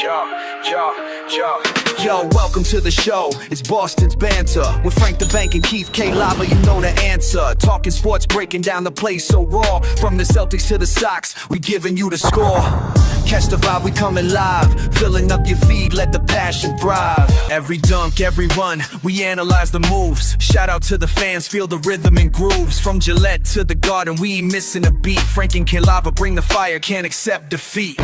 Yo, welcome to the show. It's Boston's Banter with Frank the Bank and Keith K. Lava. You know the answer. Talking sports, breaking down the play so raw. From the Celtics to the Sox, we giving you the score. Catch the vibe, we coming live. Filling up your feed, let the passion thrive. Every dunk, every run, we analyze the moves. Shout out to the fans, feel the rhythm and grooves. From Gillette to the Garden, we ain't missing a beat. Frank and K. Lava bring the fire, can't accept defeat.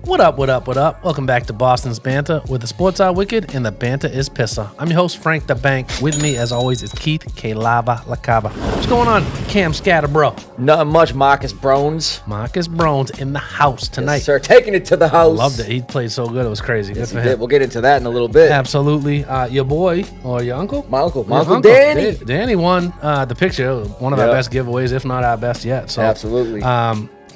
What up, what up, what up? Welcome back to Boston's Banter, where the sports are wicked and the banter is Pissah. I'm your host, Frank the Bank. With me, as always, is Keith K. Lava Lacava. What's going on, Cam Scatter, bro? Not much, Marcus Brones. Marcus Brones in the house tonight. Yes, sir. Taking it to the house. Loved it. He played so good. It was crazy. Yes, good for he him. did. We'll get into that in a little bit. Absolutely. Your boy, or your uncle? My uncle Danny. Danny won the picture. One of our best giveaways, if not our best yet. So, absolutely.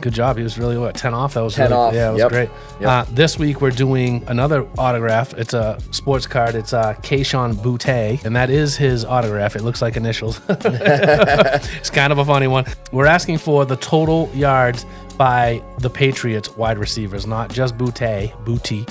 Good job. He was really, 10 off? That was 10 off. Yeah, it was great. Yep. This week, we're doing another autograph. It's a sports card. It's Keishon Boutte, and that is his autograph. It looks like initials. It's kind of a funny one. We're asking for the total yards by the Patriots wide receivers, not just Boutte.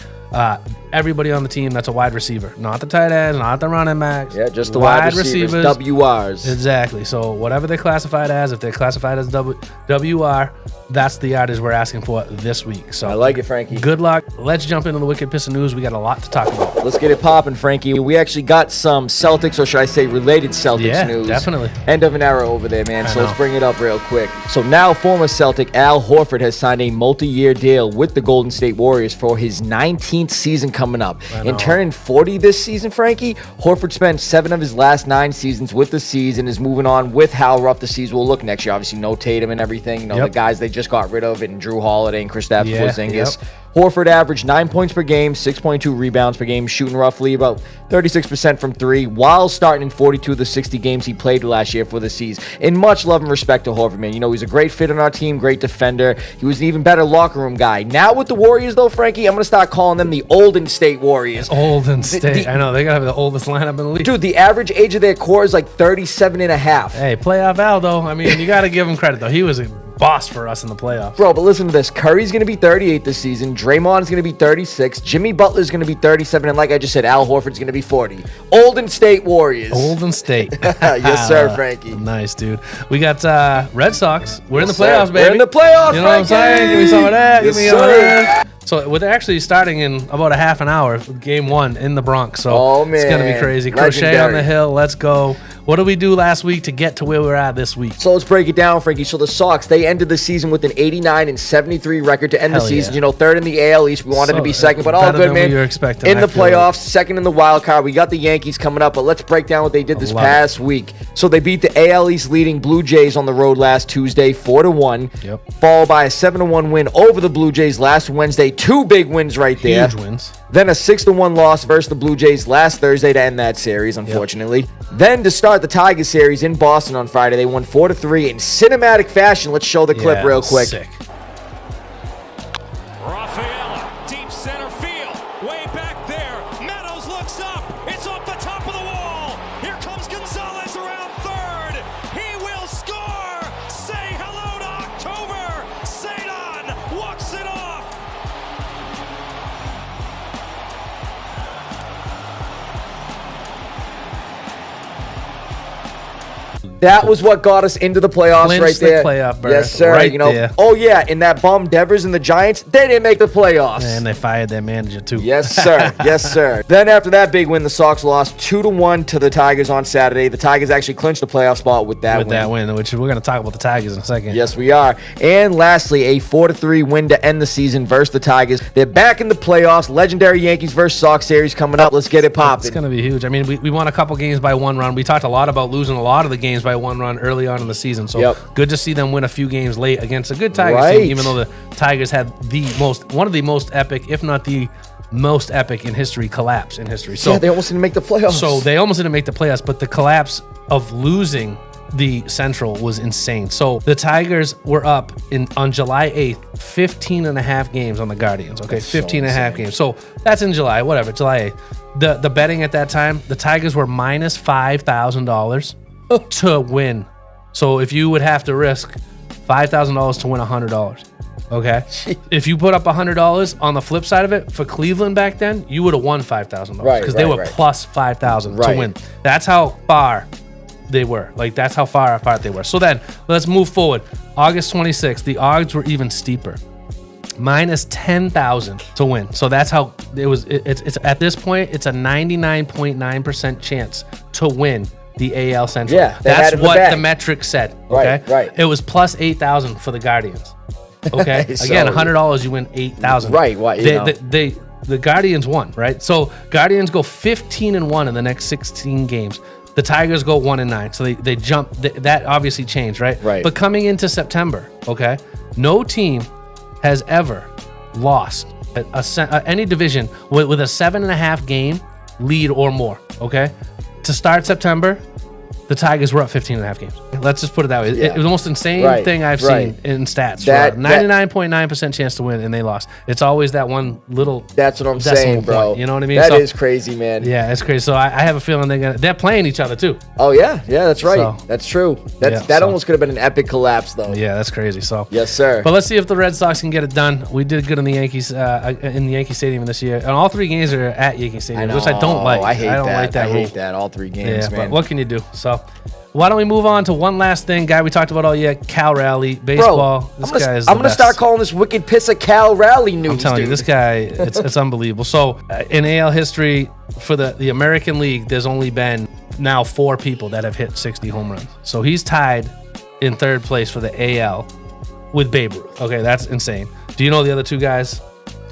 Everybody on the team that's a wide receiver, not the tight ends, not the running backs. Yeah, just the wide receivers, WRs. Exactly. So whatever they're classified as, if they're classified as WR, that's the yardage we're asking for this week. So I like it, Frankie. Good luck. Let's jump into the Wicked Pissah news. We got a lot to talk about. Let's get it popping, Frankie. We actually got some Celtics, or should I say related Celtics news. Yeah, definitely. End of an era over there, man. So let's bring it up real quick. So now former Celtic Al Horford has signed a multi-year deal with the Golden State Warriors for his 19th season coming up. And turning 40 this season, Frankie, Horford spent 7 of his last 9 seasons with the C's and is moving on with how rough the C's will look next year. Obviously, no Tatum and everything. You know, the guys they just got rid of, and Drew Holiday and Kristaps Porzingis. Horford averaged 9 points per game, 6.2 rebounds per game, shooting roughly about 36% from 3, while starting in 42 of the 60 games he played last year for the C's. In much love and respect to Horford, man. You know, he's a great fit on our team, great defender. He was an even better locker room guy. Now with the Warriors, though, Frankie, I'm going to start calling them the Olden State Warriors. Olden State. I know, they got to have the oldest lineup in the league. Dude, the average age of their core is like 37 and a half. Hey, playoff Al, though. I mean, you got to give him credit, though. He was a boss for us in the playoffs. Bro, but listen to this. Curry's going to be 38 this season. Draymond's going to be 36. Jimmy Butler's going to be 37. And like I just said, Al Horford's going to be 40. Olden State Warriors. Olden State. Yes, sir, Frankie. Nice, dude. We got Red Sox. We're in the playoffs, baby. We're in the playoffs, You know what I'm saying? Give me some of that. Give me Yes, some of sir. that. So we're actually starting in about a half an hour, game 1 in the Bronx. So it's going to be crazy. Crochet on the hill. Let's go. What did we do last week to get to where we're at this week? So let's break it down, Frankie. So the Sox, they ended the season with an 89-73 record to end the season. You know, third in the AL East. We wanted to be second, but all good, man. You were expecting, in the playoffs, second in the wild card. We got the Yankees coming up, but let's break down what they did this past week. So they beat the AL East leading Blue Jays on the road last Tuesday, 4-1. Yep. Followed by a 7-1 win over the Blue Jays last Wednesday. 2 big wins right there. Huge wins. Then a 6-1 loss versus the Blue Jays last Thursday to end that series, unfortunately. Then to start the Tigers series in Boston on Friday, they won 4-3 in cinematic fashion. Let's show the clip real quick. Sick. Rafaela, deep center field, way back there. Meadows looks up. It's off the top of the wall. Here comes Gonzalez around third. He will score. Say hello to October. Cedon walks it off. That was what got us into the playoffs. Clinched right there. the playoff berth. Yes, sir. Right you know, there. oh yeah, and that bum Devers and the Giants, they didn't make the playoffs. And they fired their manager, too. Yes, sir. Yes, sir. Then after that big win, the Sox lost 2-1 to the Tigers on Saturday. The Tigers actually clinched the playoff spot with that win. Which we're going to talk about the Tigers in a second. Yes, we are. And lastly, a 4-3 win to end the season versus the Tigers. They're back in the playoffs. Legendary Yankees versus Sox series coming up. Let's get it popping. It's going to be huge. I mean, we won a couple games by 1 run. We talked a lot about losing a lot of the games by 1 run early on in the season. So good to see them win a few games late against a good Tigers team, even though the Tigers had one of the most epic, if not the most epic in history, collapse in history. So yeah, they almost didn't make the playoffs. So they almost didn't make the playoffs, but the collapse of losing the Central was insane. So the Tigers were up on July 8th, 15 and a half games on the Guardians. Okay, that's 15 and a half games. So that's in July, whatever, July 8th. The betting at that time, the Tigers were minus $5,000 to win. So if you would have to risk $5,000 to win $100. Okay. If you put up $100 on the flip side of it for Cleveland back then, you would have won $5,000 Right, because they were right. plus 5,000 Right. to win. That's how far they were. Like, that's how far apart they were. So then let's move forward. August 26th, the odds were even steeper. Minus 10,000 to win. So that's how it was. It's at this point, it's a 99.9% chance to win the AL Central. Yeah, they had that's it in the what bag. the metric said. Right, Okay, right. It was plus 8,000 for the Guardians. Okay, So- again, $100 you win 8,000. Right, what, you know. The Guardians won, right? So Guardians go 15-1 in the next 16 games. The Tigers go 1-9. So they jump. That obviously changed, right? Right. But coming into September, okay, no team has ever lost any division with a 7.5 game lead or more. Okay, to start September, the Tigers were up 15.5 games. Let's just put it that way. Yeah. It was the most insane Right, thing I've right. seen in stats. That- 99.9% chance to win, and they lost. It's always that one little. That's what I'm decimal saying, bro. point, you know what I mean? That So- is crazy, man. Yeah, it's crazy. So I have a feeling they're playing each other too. Oh yeah, that's right. So- That's true. Yeah, That so- almost could have been an epic collapse, though. Yeah, that's crazy. So Yes, sir. But let's see if the Red Sox can get it done. We did good in the Yankees in the Yankee Stadium this year, and all 3 games are at Yankee Stadium, which I don't like. I hate don't that. like that I rule. hate that. All 3 games, Yeah, man. but what can you do? So why don't we move on to one last thing, guy we talked about all year, Cal Raleigh, baseball. Bro, This guy is I'm the gonna start best. calling this wicked Pissah Cal Raleigh news. I'm telling you, dude. this guy, it's unbelievable. So in AL history, for the American League, there's only been now 4 people that have hit 60 home runs. So he's tied in 3rd place for the AL with Babe Ruth. Okay, that's insane. Do you know the other 2 guys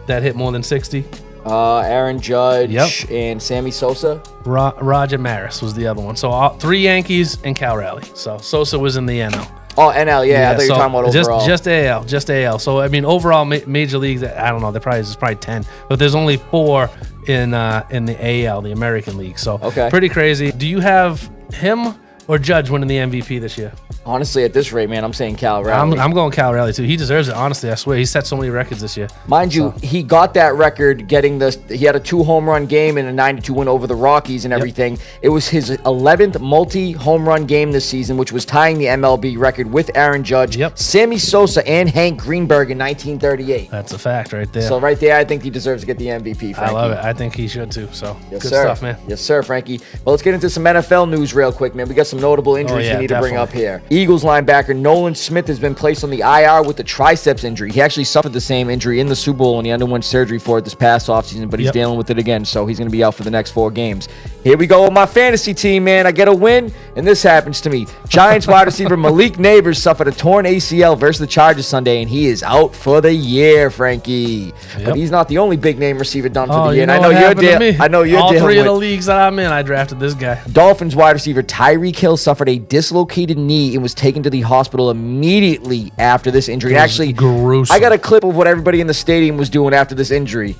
that hit more than 60? Aaron Judge Yep. and Sammy Sosa. Roger Maris was the other one. So 3 Yankees and Cal Raleigh. So Sosa was in the NL. Oh, NL. Yeah, I thought you were so talking about overall. just AL. So I mean, overall major leagues, I don't know. There probably is probably 10, but there's only 4 in the AL, the American League. So Okay. pretty crazy. Do you have him or Judge winning the MVP this year? Honestly, at this rate, man, I'm saying Cal Raleigh. I'm going Cal Raleigh too. He deserves it. Honestly, I swear. He set so many records this year. Mind you, he got that record getting this. He had a 2 home run game and a 9-2 win over the Rockies and everything. It was his 11th multi-home run game this season, which was tying the MLB record with Aaron Judge, Yep. Sammy Sosa, and Hank Greenberg in 1938. That's a fact right there. So right there, I think he deserves to get the MVP, I Frankie. love it. I think he should too. So Yes, good sir. stuff, man. Yes, sir, Frankie. Well, let's get into some NFL news real quick, man. We got some notable injuries yeah, we need to bring up definitely. here. Eagles linebacker Nolan Smith has been placed on the IR with the triceps injury. He actually suffered the same injury in the Super Bowl and he underwent surgery for it this past offseason, but he's Yep. dealing with it again, so he's going to be out for the next 4 games. Here we go with my fantasy team, man. I get a win, and this happens to me. Giants wide receiver Malik Neighbors suffered a torn ACL versus the Chargers Sunday, and he is out for the year, Frankie. Yep. But he's not the only big name receiver done for Oh, the you year. And know I know what you're happened to me? I know you're all dealing 3 of with the leagues that I'm in, I drafted this guy. Dolphins wide receiver Tyreek Hill suffered a dislocated knee and was taken to the hospital immediately after this injury. And It was actually, gruesome. I got a clip of what everybody in the stadium was doing after this injury.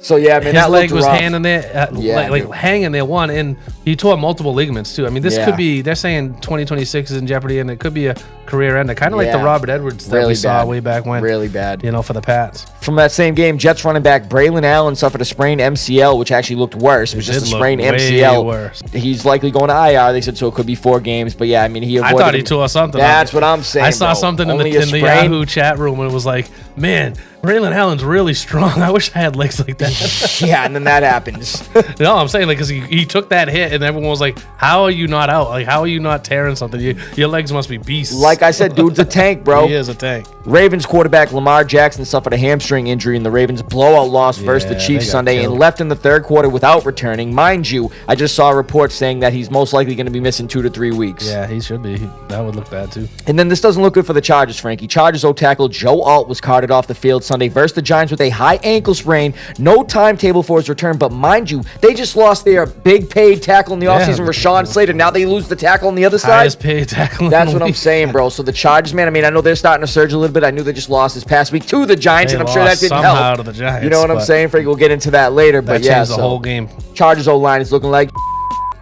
So yeah, man, His that leg looked was rough. hanging there, Yeah, like dude. hanging there. One, and he tore multiple ligaments too. I mean, this Yeah. could be. They're saying 2026 is in jeopardy, and it could be a career ender, kind of like the Yeah. Robert Edwards that Really we saw bad. way back when. Really bad. You know, for the Pats. From that same game, Jets running back Braylon Allen suffered a sprained MCL, which actually looked worse. It was just a did look sprained way MCL. worse. He's likely going to IR. They said so. It could be 4 games, but yeah, I mean, he I avoided. thought he tore something. That's what I'm saying. I saw bro. something in Only the a sprain? Yahoo chat room, and it was like, man, Braylon Allen's really strong. I wish I had legs like that. Yeah, and then that happens. No, I'm saying, like, because he took that hit, and everyone was like, how are you not out? Like, how are you not tearing something? Your legs must be beasts. Like I said, dude's a tank, bro. He is a tank. Ravens quarterback Lamar Jackson suffered a hamstring injury in the Ravens' blowout loss versus the Yeah, Chiefs they got Sunday and killed. left in the 3rd quarter without returning. Mind you, I just saw a report saying that he's most likely going to be missing 2 to 3 weeks. Yeah, he should be. That would look bad, too. And then this doesn't look good for the Chargers, Frankie. Chargers O-tackle Joe Alt was carted off the field Sunday versus the Giants with a high ankle sprain. No timetable for his return, but mind you, they just lost their big paid tackle in the Yeah. offseason, Rashawn Slater. Now they lose the tackle on the other side. Highest paid tackle in That's the what I'm league. saying, bro. So the Chargers, man, I mean, I know they're starting to surge a little bit. I knew they just lost this past week to the Giants, They and I'm sure that lost didn't somehow help. to the Giants, You know what I'm but saying, Frank? We'll get into that later. That But yeah, changed the so whole game. Chargers O-line is looking like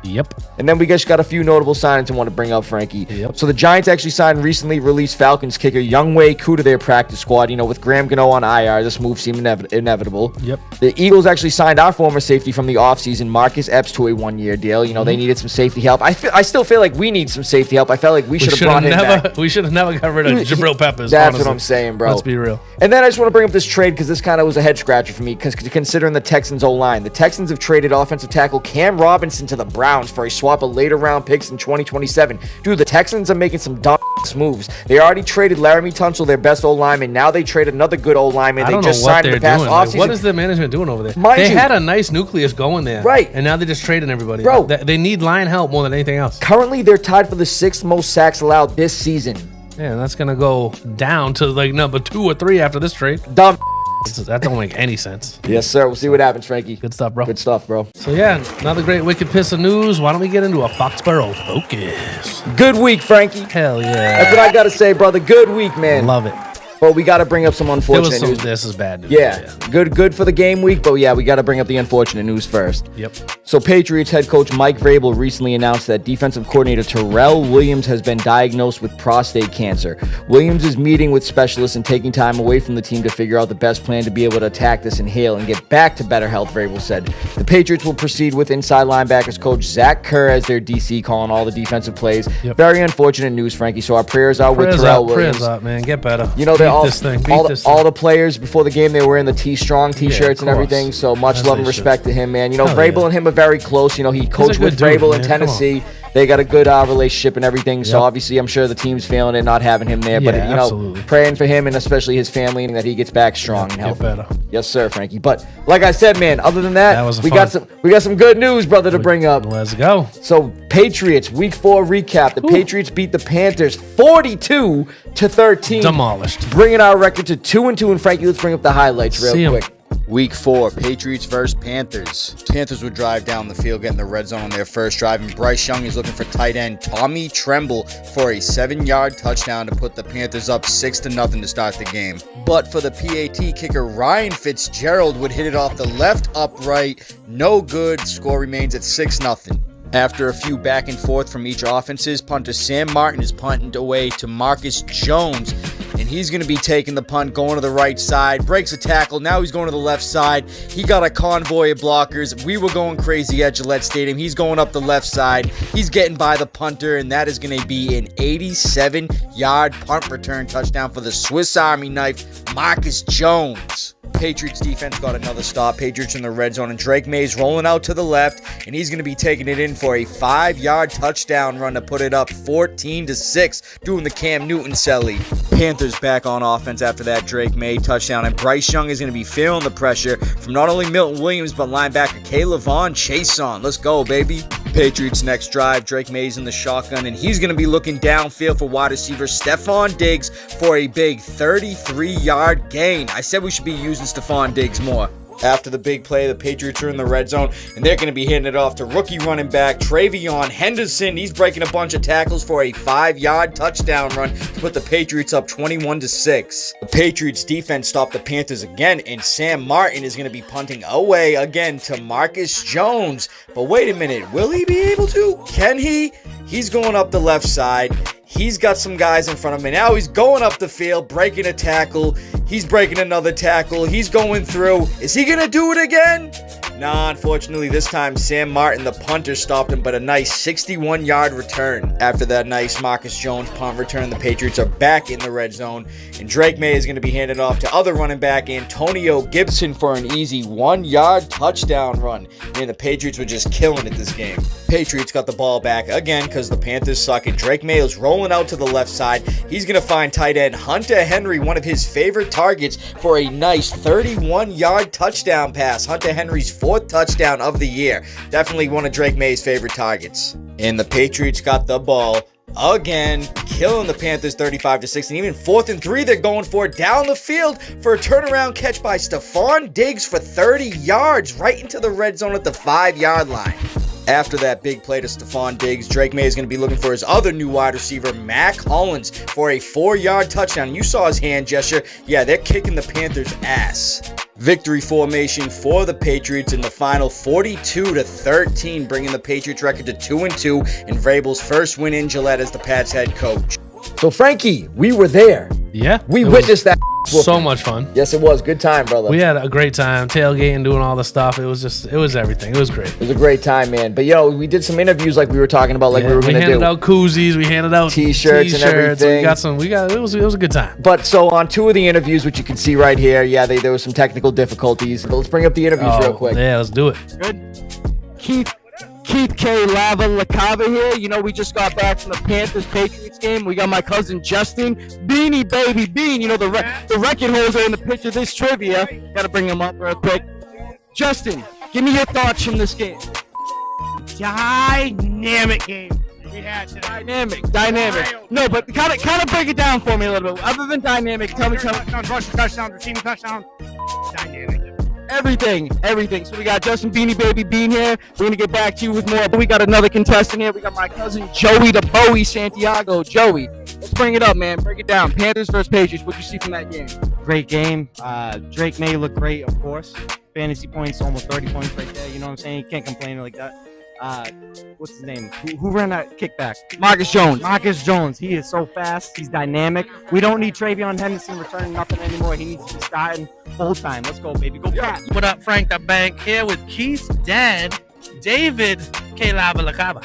Yep. And then we just got a few notable signings I want to bring up, Frankie. Yep. So the Giants actually signed recently released Falcons kicker Younghoe Koo to their practice squad. With Graham Gano on IR, this move seemed inevitable. Yep. The Eagles actually signed our former safety from the offseason, Marcus Epps, to a 1-year deal. They needed some safety help. I still feel like we need some safety help. I felt like we should have brought him back. We should have never got rid of Jabril Peppers. That's honestly. what I'm saying, bro. Let's be real. And then I just want to bring up this trade because this kind of was a head scratcher for me, because considering the Texans' O-line. The Texans have traded offensive tackle Cam Robinson to the Browns for a swap of later round picks in 2027. Dude, the Texans are making some dumb moves. They already traded Laramie Tunsil, their best O-lineman. Now they traded another good O-lineman. They just signed in the past offseason. What is the management doing over there? They had a nice nucleus going there. Right. And now they're just trading everybody. Bro. They need line help more than anything else. Currently, they're tied for the 6th most sacks allowed this season. Yeah, and that's going to go down to like number 2 or 3 after this trade. Dumb. That don't make any sense. Yes, sir. We'll see what happens, Frankie. Good stuff, bro. Good stuff, bro. So, yeah, another great Wicked Pissah news. Why don't we get into a Foxboro Focus? Good week, Frankie. Hell yeah. That's what I got to say, brother. Good week, man. Love it. But we got to bring up some unfortunate news. This is bad news. Yeah, good for the game week, but yeah, we got to bring up the unfortunate news first. Yep. So Patriots head coach Mike Vrabel recently announced that defensive coordinator Terrell Williams has been diagnosed with prostate cancer. Williams is meeting with specialists and taking time away from the team to figure out the best plan to be able to attack this and heal and get back to better health, Vrabel said. The Patriots will proceed with inside linebackers coach Zach Kerr as their DC, calling all the defensive plays. Yep. Very unfortunate news, Frankie, so our prayers are with Terrell Williams. Prayers up, man. Get better. All the players before the game, they were wearing the T-Strong T-shirts and everything, so much love and respect to him, man. Vrabel and him are very close. He coached with Vrabel in Tennessee. They got a good relationship and everything, so obviously I'm sure the team's feeling it not having him there, but praying for him and especially his family and that he gets back strong and healthy. Better. Yes, sir, Frankie. But like I said, man, other than that we got some good news, brother, to bring up. Let's go. So Patriots Week 4 recap. The Patriots beat the Panthers 42-13. Demolished. Bringing our record to 2-2. And Frankie, let's bring up the highlights real quick. Week 4, Patriots versus Panthers. Panthers would drive down the field, getting the red zone on their first drive, and Bryce Young is looking for tight end Tommy Tremble for a 7-yard touchdown to put the Panthers up 6-0 to start the game. But for the PAT kicker, Ryan Fitzgerald would hit it off the left upright. No good. Score remains at 6-0. After a few back and forth from each offenses, punter Sam Martin is punting away to Marcus Jones, and he's going to be taking the punt, going to the right side, breaks a tackle, now he's going to the left side. He got a convoy of blockers. We were going crazy at Gillette Stadium. He's going up the left side. He's getting by the punter, and that is going to be an 87-yard punt return touchdown for the Swiss Army knife, Marcus Jones. Patriots defense got another stop. Patriots in the red zone, and Drake Mays rolling out to the left, and he's going to be taking it in for a 5-yard touchdown run to put it up 14-6, doing the Cam Newton celly. Panthers back on offense after that Drake May touchdown, and Bryce Young is going to be feeling the pressure from not only Milton Williams, but linebacker Caleb Chason. Let's go, baby. Patriots next drive, Drake Mays in the shotgun, and he's going to be looking downfield for wide receiver Stephon Diggs for a big 33-yard gain. I said we should be using Stephon Diggs more. After the big play, the Patriots are in the red zone, and they're going to be hitting it off to rookie running back Travion Henderson. He's breaking a bunch of tackles for a 5-yard touchdown run to put the Patriots up 21-6. The Patriots defense stopped the Panthers again, and Sam Martin is going to be punting away again to Marcus Jones. But wait a minute, will he be able to? Can he? He's going up the left side. He's got some guys in front of him, and now he's going up the field, breaking a tackle. He's breaking another tackle. He's going through. Is he going to do it again? Nah, unfortunately, this time Sam Martin, the punter, stopped him, but a nice 61-yard return. After that nice Marcus Jones punt return, the Patriots are back in the red zone, and Drake May is going to be handed off to other running back Antonio Gibson for an easy 1-yard touchdown run. Man, the Patriots were just killing it this game. Patriots got the ball back again because the Panthers suck, and Drake May is rolling out to the left side. He's going to find tight end Hunter Henry, one of his favorite targets, for a nice 31-yard touchdown pass. Hunter Henry's 4th touchdown of the year. Definitely one of Drake May's favorite targets. And the Patriots got the ball again, killing the Panthers 35-6, and even 4th and 3, they're going for it down the field for a turnaround catch by Stephon Diggs for 30 yards right into the red zone at the 5-yard line. After that big play to Stephon Diggs, Drake May is going to be looking for his other new wide receiver, Mac Hollins, for a 4-yard touchdown. You saw his hand gesture. Yeah, they're kicking the Panthers' ass. Victory formation for the Patriots in the final 42-13, bringing the Patriots record to 2-2 and Vrabel's first win in Gillette as the Pats head coach. So, Frankie, we were there. Yeah. We witnessed that. So much fun. Yes, it was. Good time, brother. We had a great time tailgating, doing all the stuff. It was everything. It was great. It was a great time, man. But, we did some interviews like we were talking about, we were going to do. We handed out koozies. We handed out T-shirts and everything. It was a good time. But so on 2 of the interviews, which you can see right here, there was some technical difficulties. But let's bring up the interviews real quick. Yeah, let's do it. Good. Keith K. Lava LaCava here. We just got back from the Panthers-Patriots game. We got my cousin Justin, Beanie Baby Bean, the record holder in the picture of this trivia. Got to bring him up real quick. Justin, give me your thoughts from this game. Dynamic game we had today. Dynamic. No, but kind of break it down for me a little bit. Other than dynamic, tell me. Touchdowns, rushing touchdowns, receiving touchdowns. Dynamic. Everything. So we got Justin Beanie Baby Bean here. We're going to get back to you with more. But we got another contestant here. We got my cousin Joey the Bowie Santiago. Joey, let's bring it up, man. Break it down. Panthers versus Patriots. What'd you see from that game? Great game. Drake May looked great, of course. Fantasy points, almost 30 points right there. You know what I'm saying? You can't complain like that. What's his name? Who ran that kickback? Marcus Jones. Marcus Jones. He is so fast. He's dynamic. We don't need Travion Henderson returning nothing anymore. He needs to be starting full time. Let's go, baby. Go Pat. What up, Frank the Bank? Here with Keith's dad, David K. Lava LaCava.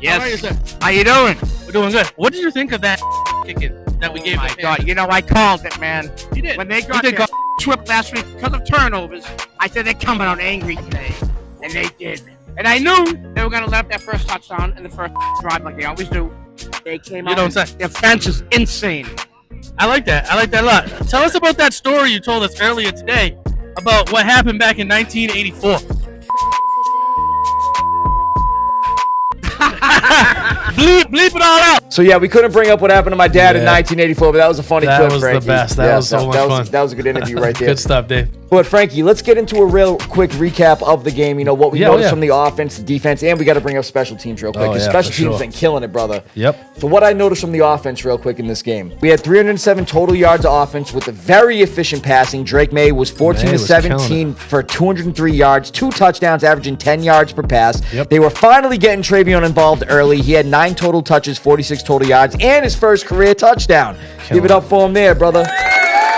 Yes. How you doing? We're doing good. What did you think of that kicking that we gave? Oh my God. I called it, man. You did. When they got their trip last week because of turnovers, I said they're coming out angry today. And they did. And I knew they were going to let up that first touchdown in the first drive like they always do. They came out. You don't say. Their defense is insane. I like that. I like that a lot. Tell us about that story you told us earlier today about what happened back in 1984. Bleep it all out. So, we couldn't bring up what happened to my dad in 1984, but that was a funny clip, That was Frankie. the best. That was so much fun. That was a good interview right there. Good stuff, Dave. But, Frankie, let's get into a real quick recap of the game. What we noticed from the offense, the defense, and we got to bring up special teams real quick because special teams have been killing it, brother. Yep. So what I noticed from the offense real quick in this game, we had 307 total yards of offense with a very efficient passing. Drake May was 14-17 for 203 yards, 2 touchdowns, averaging 10 yards per pass. Yep. They were finally getting Travion involved early. He had 9 total touches, 46 total yards, and his first career touchdown. Give it up for him there, brother.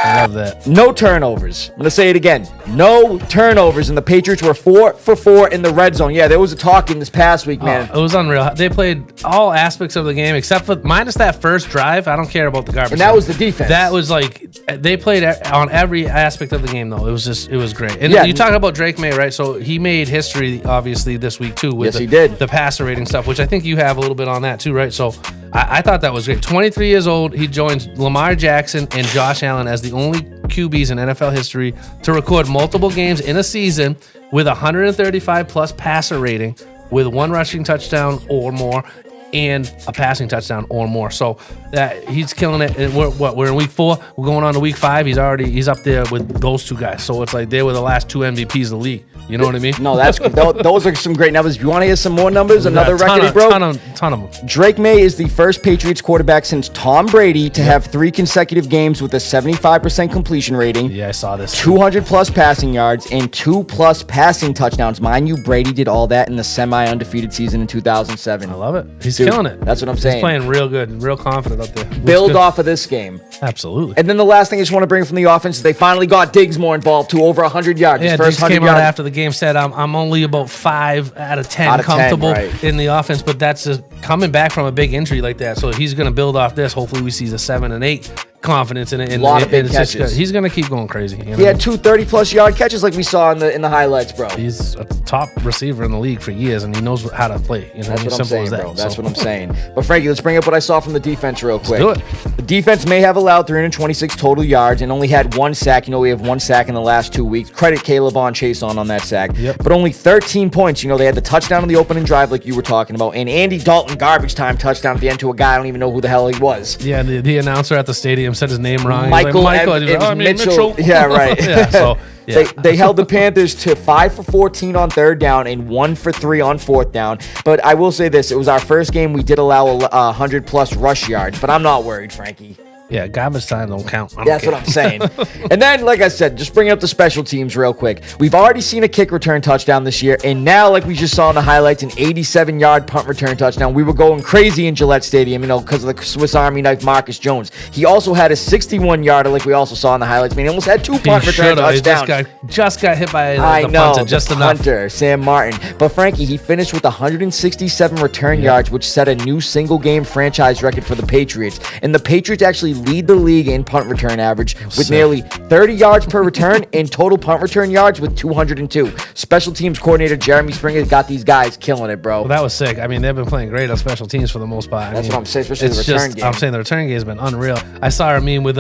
I love that. No turnovers. I'm going to say it again. No turnovers, and the Patriots were 4 for 4 in the red zone. Yeah, there was a talk in this past week, man. It was unreal. They played all aspects of the game except for minus that first drive. I don't care about the garbage. And that was the defense. That was they played on every aspect of the game, though. It was great. And you talk about Drake May, right? So he made history, obviously, this week, too, with he did. The passer rating stuff, which I think you have a little bit on that, too, right? So I thought that was great. 23 years old, he joins Lamar Jackson and Josh Allen as the only QBs in NFL history to record multiple games in a season with 135-plus passer rating with 1 rushing touchdown or more and a passing touchdown or more. So that he's killing it. And we're in week 4. We're going on to week 5. He's up there with those 2 guys. So it's like they were the last 2 MVPs of the league. You know what I mean? No, that's those are some great numbers. If you want to hear some more numbers, another record he broke. Ton of them. Drake May is the first Patriots quarterback since Tom Brady to have 3 consecutive games with a 75% completion rating. Yeah, I saw this. 200-plus passing yards and 2+ passing touchdowns. Mind you, Brady did all that in the semi-undefeated season in 2007. I love it. He's killing it. That's what I'm saying. He's playing real good and real confident up there. Build off of this game. Absolutely. And then the last thing I just want to bring from the offense is they finally got Diggs more involved to over 100 yards. Yeah, His first Diggs came 100 out yards. after the game, said I'm only about 5 out of 10 comfortable in the offense, but that's just coming back from a big injury like that. So he's going to build off this. Hopefully we see the 7 and 8 confidence in it. And a lot of big catches. He's going to keep going crazy. You know? He had 2 30-plus yard catches like we saw in the highlights, bro. He's a top receiver in the league for years, and he knows how to play. You know, That's what I'm saying, bro. That's so. what I'm saying. But Frankie, let's bring up what I saw from the defense real quick. Let's do it. The defense may have allowed 326 total yards and only had 1 sack. We have 1 sack in the last 2 weeks. Credit Caleb on Chase on that sack. Yep. But only 13 points. They had the touchdown on the opening drive like you were talking about, and Andy Dalton garbage time touchdown at the end to a guy I don't even know who the hell he was. Yeah, the announcer at the stadium said his name wrong. Mitchell. Mitchell. Yeah, right. Yeah, so Yeah. They held the Panthers to 5 for 14 on third down and 1 for 3 on fourth down. But I will say this: it was our first game. We did allow 100+ rush yards, but I'm not worried, Frankie. Yeah, garbage time don't count. That's what I'm saying. And then, like I said, just bringing up the special teams real quick. We've already seen a kick return touchdown this year, and now, like we just saw in the highlights, an 87-yard punt return touchdown. We were going crazy in Gillette Stadium, because of the Swiss Army knife Marcus Jones. He also had a 61-yarder, like we also saw in the highlights. I mean, he almost had 2 punt return touchdowns. Just got hit by the punter, just enough. Punter, Sam Martin. But Frankie, he finished with 167 return yards, which set a new single-game franchise record for the Patriots. And the Patriots actually lead the league in punt return average with nearly 30 yards per return and total punt return yards with 202. Special teams coordinator Jeremy Springer got these guys killing it, bro. Well, that was sick. I mean, they've been playing great on special teams for the most part. That's what I'm saying, especially the return game. I'm saying the return game has been unreal. I saw a meme with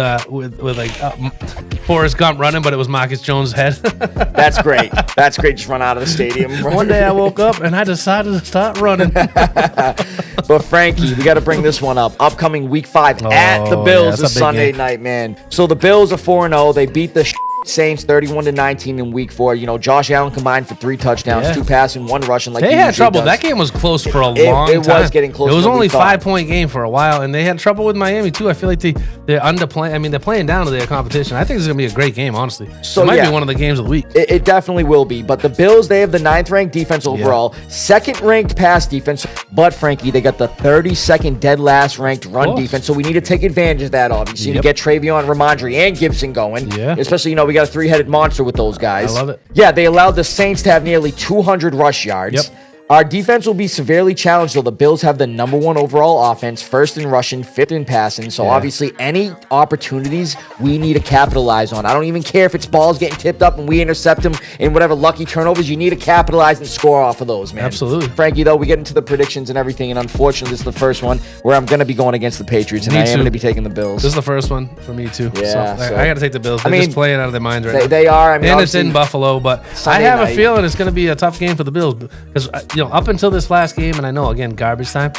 Forrest Gump running, but it was Marcus Jones' head. That's great. That's great. Just run out of the stadium. One day I woke up and I decided to start running. But Frankie, we got to bring this one up. Upcoming week 5 at the Bills this Sunday night, man. So the Bills are 4-0. They beat the Saints 31-19 in week 4. Josh Allen combined for 3 touchdowns, 2 passing, 1 rushing. Like they had trouble. That game was close for a long time. It was getting close. It was only a 5-point game for a while, and they had trouble with Miami too. I feel like they're underplaying. I mean, they're playing down to their competition. I think it's gonna be a great game, honestly. So it might be one of the games of the week. It definitely will be. But the Bills, they have the 9th ranked defense overall, 2nd ranked pass defense. But Frankie, they got the 32nd dead last ranked run defense. So we need to take advantage of that. Obviously, to get Travion, Ramondre, and Gibson going. Yeah. Especially, we got a 3-headed monster with those guys. I love it. Yeah, they allowed the Saints to have nearly 200 rush yards. Yep. Our defense will be severely challenged, though. The Bills have the number 1 overall offense, 1st in rushing, 5th in passing. So obviously, any opportunities we need to capitalize on. I don't even care if it's balls getting tipped up and we intercept them in whatever lucky turnovers. You need to capitalize and score off of those, man. Absolutely. Frankie, though, we get into the predictions and everything, and unfortunately, this is the first one where I'm going to be going against the Patriots, and I am going to be taking the Bills. This is the first one for me, too. Yeah. So I got to take the Bills. They're just playing out of their minds right now. They are. I mean, and it's in Buffalo, but I have a feeling it's going to be a tough game for the Bills because, up until this last game, and I know, again, garbage time,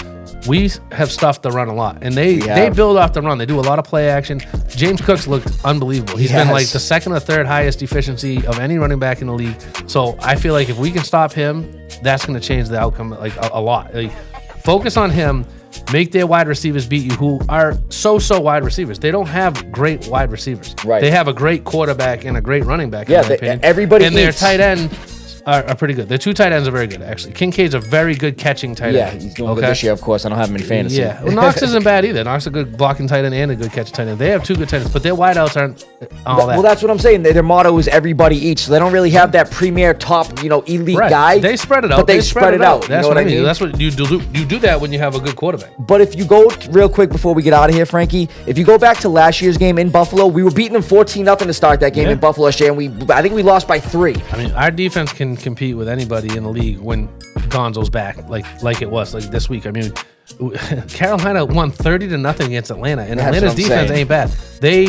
we have stuffed the run a lot, and they build off the run. They do a lot of play action. James Cook's looked unbelievable. He's been like the 2nd or 3rd highest efficiency of any running back in the league. So I feel like if we can stop him, that's going to change the outcome like a lot. Like, focus on him. Make their wide receivers beat you, who are so wide receivers. They don't have great wide receivers. Right. They have a great quarterback and a great running back. Yeah, in my opinion. everybody and their tight end are pretty good. Their 2 tight ends are very good, actually. Kincaid's a very good catching tight end. Yeah, he's doing good this year, of course. I don't have him in fantasy. Yeah, well, Knox isn't bad either. Knox is a good blocking tight end and a good catching tight end. They have 2 good tight ends, but their wideouts aren't all that. Well, that's what I'm saying. Their motto is everybody each, so they don't really have that premier top, elite guy. They spread it out. But they spread it out. That's what I mean. That's what you do. You do that when you have a good quarterback. But if you go real quick before we get out of here, Frankie, if you go back to last year's game in Buffalo, we were beating them 14-0 to start that game in Buffalo last year, and I think we lost by 3. I mean, our defense can compete with anybody in the league when Gonzo's back, like it was like this week. I mean, Carolina won 30-0 against Atlanta, and Atlanta's defense ain't bad. They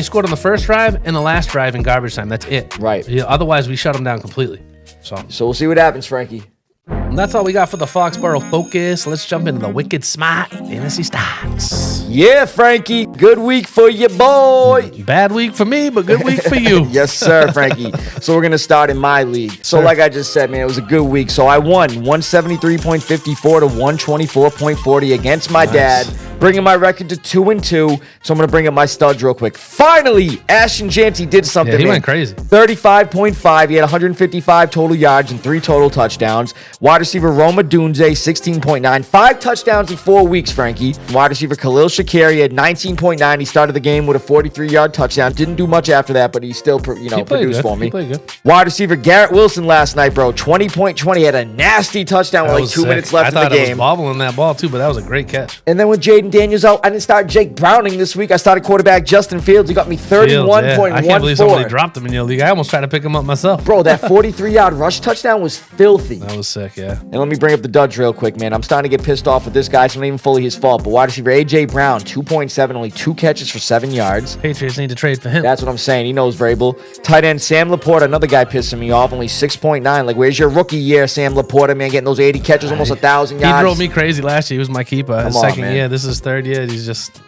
scored on the first drive and the last drive in garbage time. That's it. Right. Yeah, otherwise, we shut them down completely. So we'll see what happens, Frankie. And that's all we got for the Foxboro Focus. Let's jump into the wicked Smaht Fantasy Stahts. Yeah, Frankie. Good week for you, boy. Bad week for me, but good week for you. Yes, sir, Frankie. So we're going to start in my league. So like I just said, man, it was a good week. So I won 173.54 to 124.40 against my dad, bringing my record to 2-2. So I'm going to bring up my studs real quick. Finally, Ashton Janty did something, he went crazy. 35.5. He had 155 total yards and 3 total touchdowns. Wide receiver Roma Dunze, 16.9. 5 touchdowns in 4 weeks, Frankie. Wide receiver Khalil Shakir had 19.9. He started the game with a 43-yard touchdown. Didn't do much after that, but he still produced for me. He played good. Wide receiver Garrett Wilson last night, bro. 20.20. He had a nasty touchdown with like 2 minutes left in the game. I thought it was bobbling that ball, too, but that was a great catch. And then with Jaden Daniels out, I didn't start Jake Browning this week. I started quarterback Justin Fields. He got me 31.14. I can't believe somebody dropped him in your league. I almost tried to pick him up myself. Bro, that 43-yard rush touchdown was filthy. That was sick, yeah. And let me bring up the duds real quick, man. I'm starting to get pissed off with this guy. It's not even fully his fault. But wide receiver A.J. Brown, 2.7, only 2 catches for 7 yards. Patriots need to trade for him. That's what I'm saying. He knows Vrabel. Tight end Sam Laporta, another guy pissing me off, only 6.9. Like, where's your rookie year, Sam Laporta, man? Getting those 80 catches, almost 1,000 yards. He drove me crazy last year. He was my keeper. His second year. This is his his third year.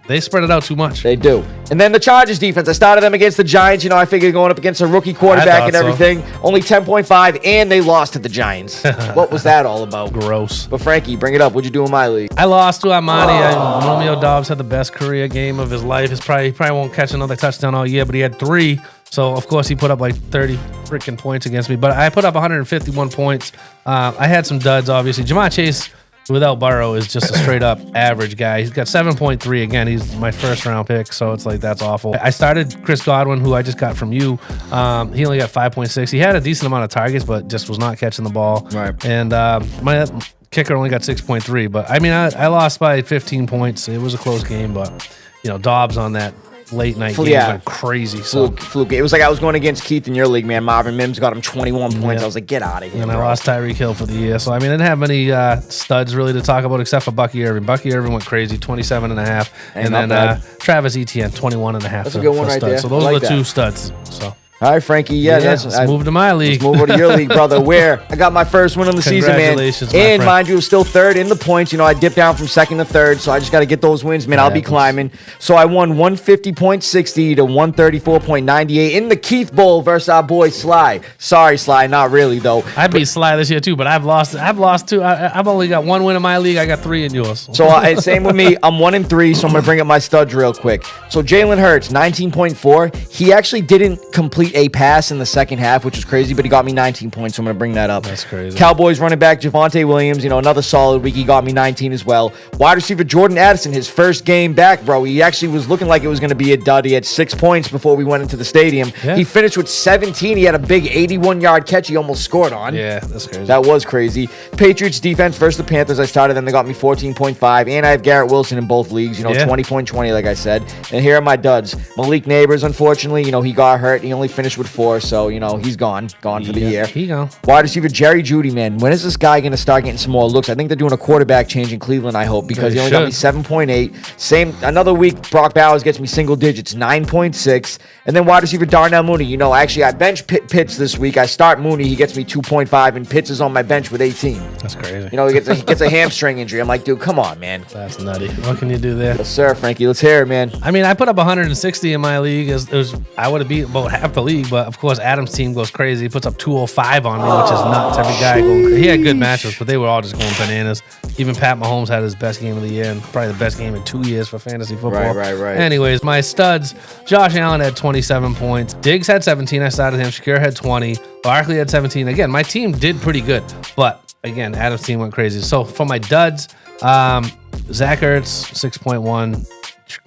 They spread it out too much. They do. And then the Chargers defense. I started them against the Giants. I figured going up against a rookie quarterback and everything. Only 10.5, and they lost to the Giants. What was that all about? Gross. But Frankie, bring it up. What'd you do in my league? I lost to Armani. Romeo Dobbs had the best career game of his life. He probably won't catch another touchdown all year, but he had 3. So, of course, he put up like 30 freaking points against me. But I put up 151 points. I had some duds, obviously. Jamar Chase, without Burrow, is just a straight-up average guy. He's got 7.3. Again, he's my first-round pick, so it's like that's awful. I started Chris Godwin, who I just got from you. He only got 5.6. He had a decent amount of targets, but just was not catching the ball. Right. And my kicker only got 6.3. But, I mean, I lost by 15 points. It was a close game, but, Dobbs on that late night game went crazy. Fluke. It was like I was going against Keith in your league, man. Marvin Mims got him 21 points. I was like, get out of here. And I lost Tyreek Hill for the year. So, I mean, I didn't have many studs really to talk about except for Bucky Irving. Bucky Irving went crazy, 27.5. And then Travis Etienne, 21.5. That's a good one right there. So those are the 2 studs. So. All right, Frankie. Let's move to my league. Let's move over to your league, brother. Where I got my first win of the season, man. Congratulations, and mind you, still third in the points. I dipped down from second to third, so I just got to get those wins, man. I'll be climbing. So I won 150.60 to 134.98 in the Keith Bowl versus our boy Sly. Sorry, Sly, not really though. I beat Sly this year too, but I've lost 2. I've only got 1 win in my league. I got 3 in yours. So same with me. I'm 1-3, so I'm gonna bring up my studs real quick. So Jalen Hurts, 19.4. He actually didn't complete a pass in the second half, which was crazy, but he got me 19 points, so I'm going to bring that up. That's crazy. Cowboys running back Javonte Williams, another solid week. He got me 19 as well. Wide receiver Jordan Addison, his first game back, bro. He actually was looking like it was going to be a dud. He had 6 points before we went into the stadium. Yeah. He finished with 17. He had a big 81-yard catch he almost scored on. Yeah, that's crazy. That was crazy. Patriots defense versus the Panthers. I started them. They got me 14.5, and I have Garrett Wilson in both leagues, 20.20, like I said. And here are my duds. Malik Neighbors, unfortunately, he got hurt. He only finished with 4, so, he's gone for the year. He gone. Wide receiver Jerry Jeudy, man. When is this guy going to start getting some more looks? I think they're doing a quarterback change in Cleveland, I hope, because he only got me 7.8. Another week, Brock Bowers gets me single digits, 9.6. And then wide receiver Darnell Mooney. Actually, I bench Pitts this week. I start Mooney. He gets me 2.5, and Pitts is on my bench with 18. That's crazy. He gets a hamstring injury. I'm like, dude, come on, man. That's nutty. What can you do there? Yes, sir, Frankie. Let's hear it, man. I mean, I put up 160 in my league. I would have beat about half the league, but of course, Adam's team goes crazy. He puts up 205 on me, which is nuts. Every guy going crazy. He had good matchups, but they were all just going bananas. Even Pat Mahomes had his best game of the year and probably the best game in 2 years for fantasy football. Right. Anyways, my studs, Josh Allen had 27 points. Diggs had 17. I started him. Shakir had 20. Barkley had 17. Again, my team did pretty good, but again, Adam's team went crazy. So for my duds, Zach Ertz, 6.1.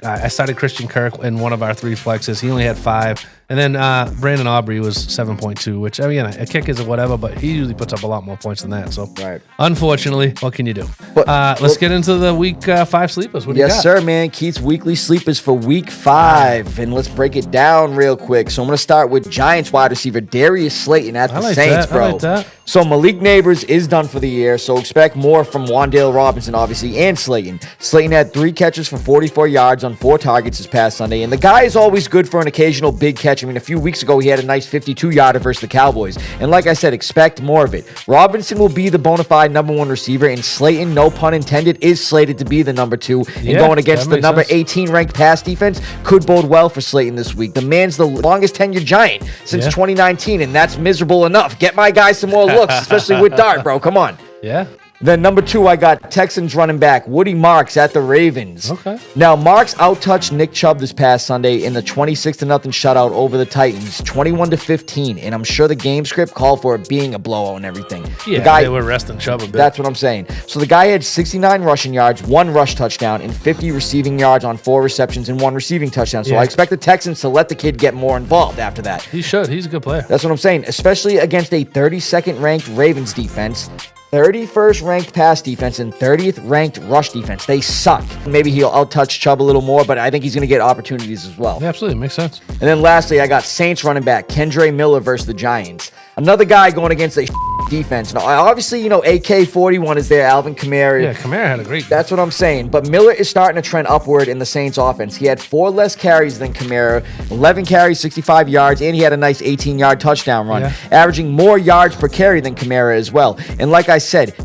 I started Christian Kirk in one of our 3 flexes. He only had 5. And then Brandon Aubrey was 7.2, which, I mean, a kick is a whatever, but he usually puts up a lot more points than that. So, unfortunately, what can you do? Let's get into the week 5 sleepers. What do you got? Yes, sir, man. Keith's weekly sleepers for week 5. And let's break it down real quick. So I'm going to start with Giants wide receiver Darius Slayton at the Saints, bro. I like that. So Malik Neighbors is done for the year, so expect more from Wan'Dale Robinson, obviously, and Slayton. Slayton had 3 catches for 44 yards on 4 targets this past Sunday, and the guy is always good for an occasional big catch. I mean, a few weeks ago, he had a nice 52-yarder versus the Cowboys. And like I said, expect more of it. Robinson will be the bona fide number 1 receiver, and Slayton, no pun intended, is slated to be the number 2. And going against the number 18 ranked pass defense could bode well for Slayton this week. The man's the longest tenured Giant since 2019, and that's miserable enough. Get my guy some more looks, especially with Dart, bro. Come on. Yeah. Then number 2, I got Texans running back Woody Marks at the Ravens. Okay. Now, Marks out-touched Nick Chubb this past Sunday in the 26-0 shutout over the Titans, 21-15, and I'm sure the game script called for it being a blowout and everything. Yeah, they were resting Chubb a bit. That's what I'm saying. So the guy had 69 rushing yards, 1 rush touchdown, and 50 receiving yards on 4 receptions and 1 receiving touchdown. So I expect the Texans to let the kid get more involved after that. He should. He's a good player. That's what I'm saying, especially against a 32nd ranked Ravens defense. 31st ranked pass defense and 30th ranked rush defense. They suck. Maybe he'll out-touch Chubb a little more, but I think he's going to get opportunities as well. Yeah, absolutely. Makes sense. And then lastly, I got Saints running back Kendre Miller versus the Giants. Another guy going against a defense. Now, obviously, AK-41 is there, Alvin Kamara. Yeah, Kamara had a great game. That's what I'm saying. But Miller is starting to trend upward in the Saints offense. He had 4 less carries than Kamara, 11 carries, 65 yards, and he had a nice 18-yard touchdown run, averaging more yards per carry than Kamara as well. And like I said,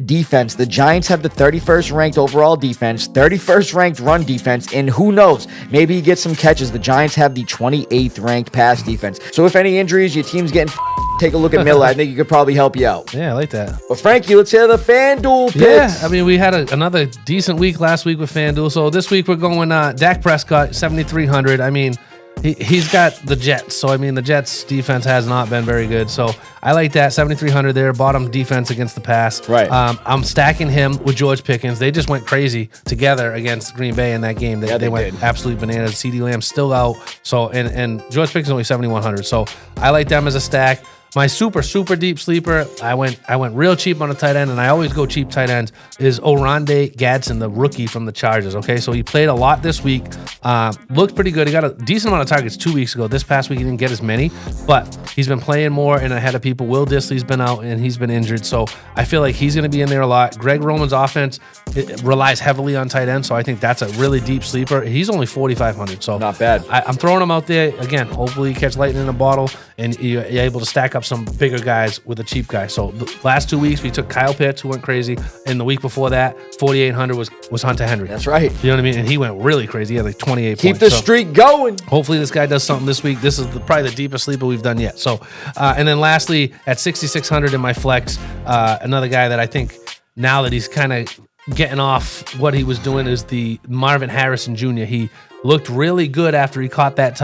defense. The Giants have the 31st ranked overall defense, 31st ranked run defense, and who knows, maybe he gets some catches. The Giants have the 28th ranked pass defense. So if any injuries, your team's getting take a look at Miller. I think he could probably help you out. Yeah, I like that. But Frankie, let's hear the FanDuel picks. Yeah, I mean, we had another decent week last week with FanDuel. So this week we're going Dak Prescott, 7,300. I mean, he's got the Jets. So, I mean, the Jets defense has not been very good. So I like that, 7,300 there, bottom defense against the pass. Right. I'm stacking him with George Pickens. They just went crazy together against Green Bay in that game. They went absolute bananas. CeeDee Lamb's still out. So, and George Pickens only 7,100. So I like them as a stack. My super deep sleeper, I went real cheap on a tight end, and I always go cheap tight ends, is Oronde Gadsden, the rookie from the Chargers, okay? So he played a lot this week, looked pretty good. He got a decent amount of targets 2 weeks ago. This past week he didn't get as many, but he's been playing more and ahead of people. Will Dissly's been out, and he's been injured, so I feel like he's going to be in there a lot. Greg Roman's offense relies heavily on tight ends, so I think that's a really deep sleeper. He's only 4,500, so not bad. I'm throwing him out there. Again, hopefully you catch lightning in a bottle, and you're able to stack up some bigger guys with a cheap guy. So the last 2 weeks we took Kyle Pitts, who went crazy, and the week before that 4,800 was Hunter Henry. That's right. You know what I mean? And he went really crazy. He had like 28 points. Keep the streak going. Hopefully this guy does something this week. This is probably the deepest sleeper we've done yet. So and then lastly at 6,600 in my flex, another guy that I think now that he's kind of getting off what he was doing is the Marvin Harrison Jr. He looked really good after he caught that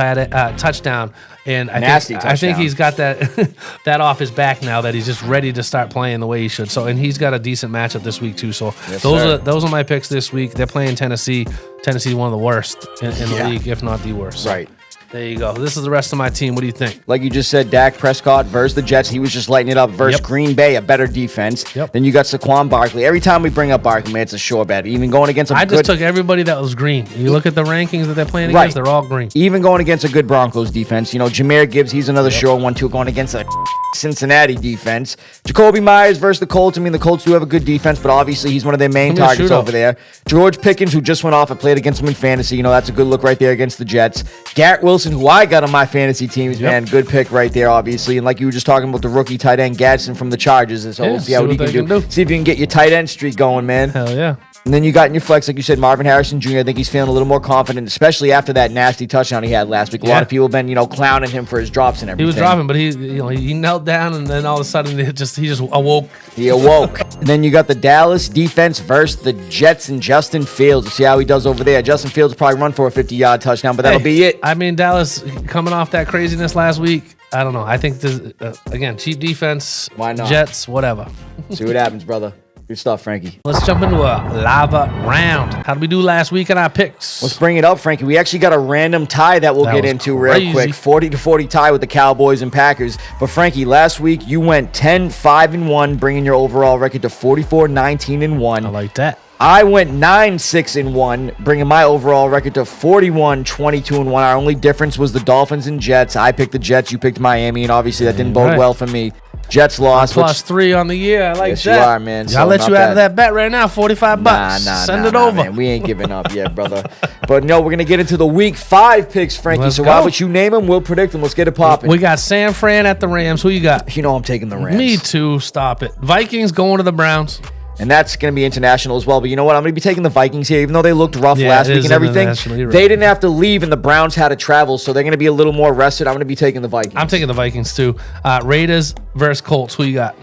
touchdown, and I think he's got that that off his back now, that he's just ready to start playing the way he should. So, and he's got a decent matchup this week too. So those are my picks this week. They're playing Tennessee. Tennessee, one of the worst in the league, if not the worst. Right. There you go. This is the rest of my team. What do you think? Like you just said, Dak Prescott versus the Jets. He was just lighting it up versus Green Bay, a better defense. Then you got Saquon Barkley. Every time we bring up Barkley, man, it's a sure bet. Even going against I just took everybody that was green. You look at the rankings that they're playing against, they're all green. Even going against a good Broncos defense. You know, Jahmyr Gibbs, he's another sure one, too, going against a Cincinnati defense. Jacoby Myers versus the Colts. I mean, the Colts do have a good defense, but obviously he's one of their main targets over there. George Pickens, who just went off and played against him in fantasy. You know, that's a good look right there against the Jets. Garrett Wilson, who I got on my fantasy teams, man. Good pick right there, obviously. And like you were just talking about the rookie tight end, Gadsden from the Chargers. So we'll see what he can do. See if you can get your tight end streak going, man. Hell yeah. And then you got in your flex, like you said, Marvin Harrison Jr. I think he's feeling a little more confident, especially after that nasty touchdown he had last week. A lot of people have been, clowning him for his drops and everything. He was dropping, but he knelt down, and then all of a sudden he just awoke. He awoke. And then you got the Dallas defense versus the Jets and Justin Fields. We'll see how he does over there. Justin Fields will probably run for a 50-yard touchdown, but that'll be it. I mean, Dallas coming off that craziness last week. I don't know. I think this again, cheap defense. Why not? Jets, whatever. See what happens, brother. Good stuff, Frankie. Let's jump into a lava round. How did we do last week in our picks? Let's bring it up, Frankie. We actually got a random tie that we'll get into real quick. 40-40 tie with the Cowboys and Packers. But Frankie, last week you went 10-5-1, bringing your overall record to 44-19-1. I like that. I went 9-6-1, bringing my overall record to 41-22-1. Our only difference was the Dolphins and Jets. I picked the Jets, you picked Miami, and obviously that didn't bode well for me. Jets lost. +3 on the year. I like that. Yes, you are, man. I'll let you out of that bet right now. $45. Send it over. Man. We ain't giving up yet, brother. But no, we're going to get into the week 5 picks, Frankie. Let's so go. why would you name them? We'll predict them. Let's get it popping. We got San Fran at the Rams. Who you got? You know I'm taking the Rams. Me too. Stop it. Vikings going to the Browns. And that's going to be international as well. But you know what? I'm going to be taking the Vikings here, even though they looked rough last week and everything. Right. They didn't have to leave, and the Browns had to travel, so they're going to be a little more rested. I'm going to be taking the Vikings. I'm taking the Vikings too. Raiders versus Colts. Who you got?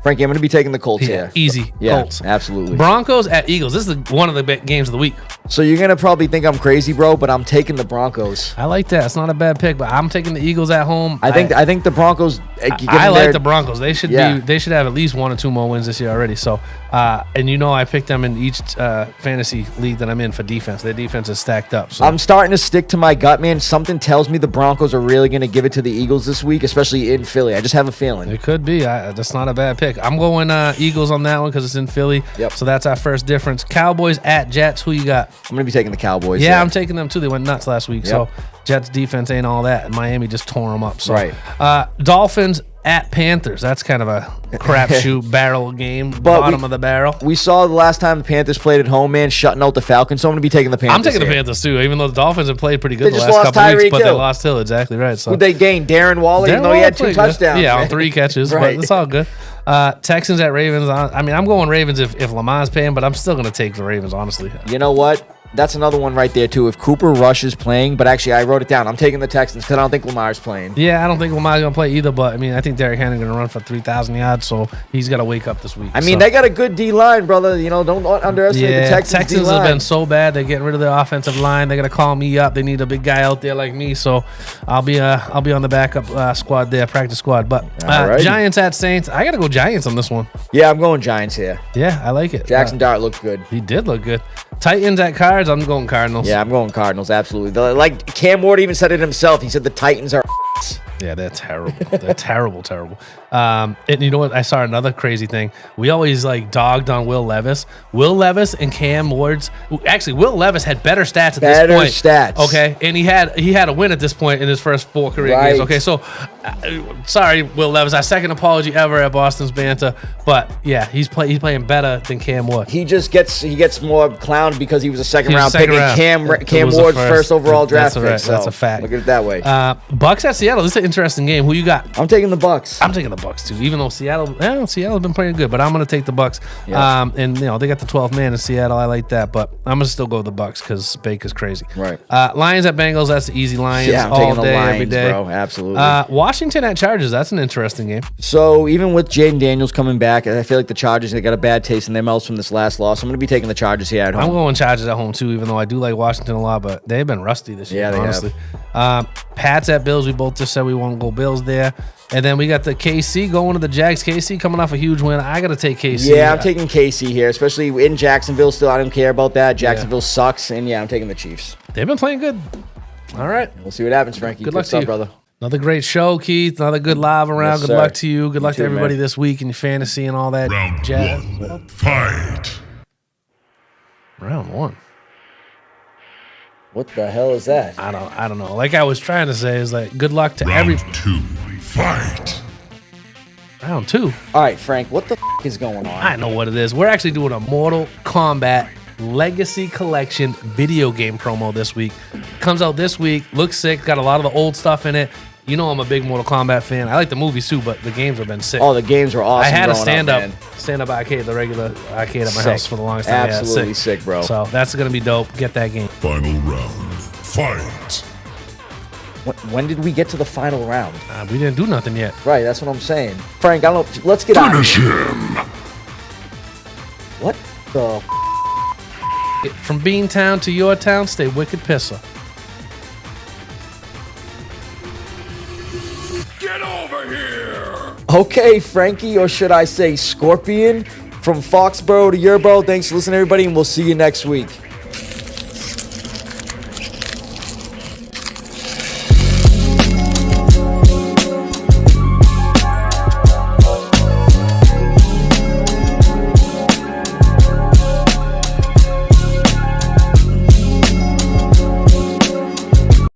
Frankie, I'm going to be taking the Colts here. Easy. Yeah, Colts. Absolutely. Broncos at Eagles. This is one of the games of the week. So you're going to probably think I'm crazy, bro, but I'm taking the Broncos. I like that. It's not a bad pick, but I'm taking the Eagles at home. I think the Broncos. I like the Broncos. They should They should have at least 1 or 2 more wins this year already. So, and I picked them in each fantasy league that I'm in for defense. Their defense is stacked up. So I'm starting to stick to my gut, man. Something tells me the Broncos are really going to give it to the Eagles this week, especially in Philly. I just have a feeling. It could be. That's not a bad pick. I'm going Eagles on that one because it's in Philly. Yep. So that's our first difference. Cowboys at Jets. Who you got? I'm going to be taking the Cowboys. Yeah, I'm taking them too. They went nuts last week. Yep. So Jets defense ain't all that. Miami just tore them up. So. Right. Dolphins at Panthers. That's kind of a crapshoot barrel game. Bottom of the barrel. We saw the last time the Panthers played at home, man, shutting out the Falcons. So I'm going to be taking the Panthers. I'm taking the Panthers too, even though the Dolphins have played pretty good They the just last couple lost weeks, but Tyreek they Hill. lost Hill. Exactly right. So Who'd they gain? Darren Waller, even though he had 2 touchdowns. Yeah, man. on 3 catches, Right. but it's all good. Texans at Ravens. I mean, I'm going Ravens if Lamar's paying, but I'm still going to take the Ravens, honestly. You know what? That's another one right there, too. If Cooper Rush is playing, but actually, I wrote it down. I'm taking the Texans because I don't think Lamar's playing. Yeah, I don't think Lamar's going to play either, but I mean, I think Derrick Henry's going to run for 3,000 yards, so he's got to wake up this week. I mean, they got a good D-line, brother. You know, don't underestimate the Texans D-line. have been so bad. They're getting rid of their offensive line. They're going to call me up. They need a big guy out there like me, so I'll be on the backup squad there, practice squad. But Giants at Saints. I got to go Giants on this one. Yeah, I'm going Giants here. Yeah, I like it. Jackson Dart looked good. He did look good. Titans at Cards. I'm going Cardinals. Yeah, I'm going Cardinals, absolutely. Like Cam Ward even said it himself. He said the Titans are Yeah, they're terrible. They're terrible. And you know what? I saw another crazy thing. We always dogged on Will Levis. Will Levis and Cam Ward's. Actually, Will Levis had better stats at this point. Better stats. Okay, and he had a win at this point in his first 4 career games. Okay, so sorry, Will Levis. Our second apology ever at Boston's Banter. But yeah, he's playing better than Cam Ward. He gets more clowned because he was a second round pick and Cam Ward's first overall draft pick. That's a fact. Look at it that way. Bucks at Seattle. This is an interesting game. Who you got? I'm taking the Bucks. I'm taking the Bucks too. Even though Seattle's been playing good, but I'm gonna take the Bucks. Yeah. And they got the 12th man in Seattle. I like that, but I'm gonna still go with the Bucks because Baker's crazy. Right. Lions at Bengals. That's the easy Lions. Yeah, I'm all taking day, the Lions, every day, bro. Absolutely. Washington at Chargers. That's an interesting game. So even with Jaden Daniels coming back, I feel like the Chargers, they got a bad taste in their mouths from this last loss. I'm going to be taking the Chargers here at home. I'm going Chargers at home too, even though I do like Washington a lot, but they've been rusty this year. Yeah, they honestly. Pats at Bills. We both just said we won't go Bills there. And then we got the KC going to the Jags. KC coming off a huge win. I got to take KC. Yeah, I'm taking KC here, especially in Jacksonville. Still, I don't care about that. Jacksonville sucks, and yeah, I'm taking the Chiefs. They've been playing good. All right. We'll see what happens, Frankie. Good luck to you, brother. Another great show, Keith. Another good live around. Yes, good luck to you. Good luck to too, everybody man. this week in your fantasy and all that Round jazz. one. Fight. Round one. What the hell is that? I don't know. Like I was trying to say is good luck to Round two. Fight. Round two. All right, Frank, what the is going on? I know what it is. We're actually doing a Mortal Kombat Legacy Collection video game promo this week. Comes out this week. Looks sick. Got a lot of the old stuff in it. You know I'm a big Mortal Kombat fan. I like the movies too, but the games have been sick. Oh, the games were awesome. I had a man. stand-up arcade, the regular arcade at my Sick. house for the longest time. Absolutely Yeah, sick, bro. So that's going to be dope. Get that game. Final round. Fight. When did we get to the final round? We didn't do nothing yet. Right, that's what I'm saying. Frank, I don't. Let's get out of Finish here. him. What the? From Beantown to your town, stay wicked Pissah. Get over here. Okay, Frankie, or should I say Scorpion? From Foxboro to your bro. Thanks for listening, everybody, and we'll see you next week.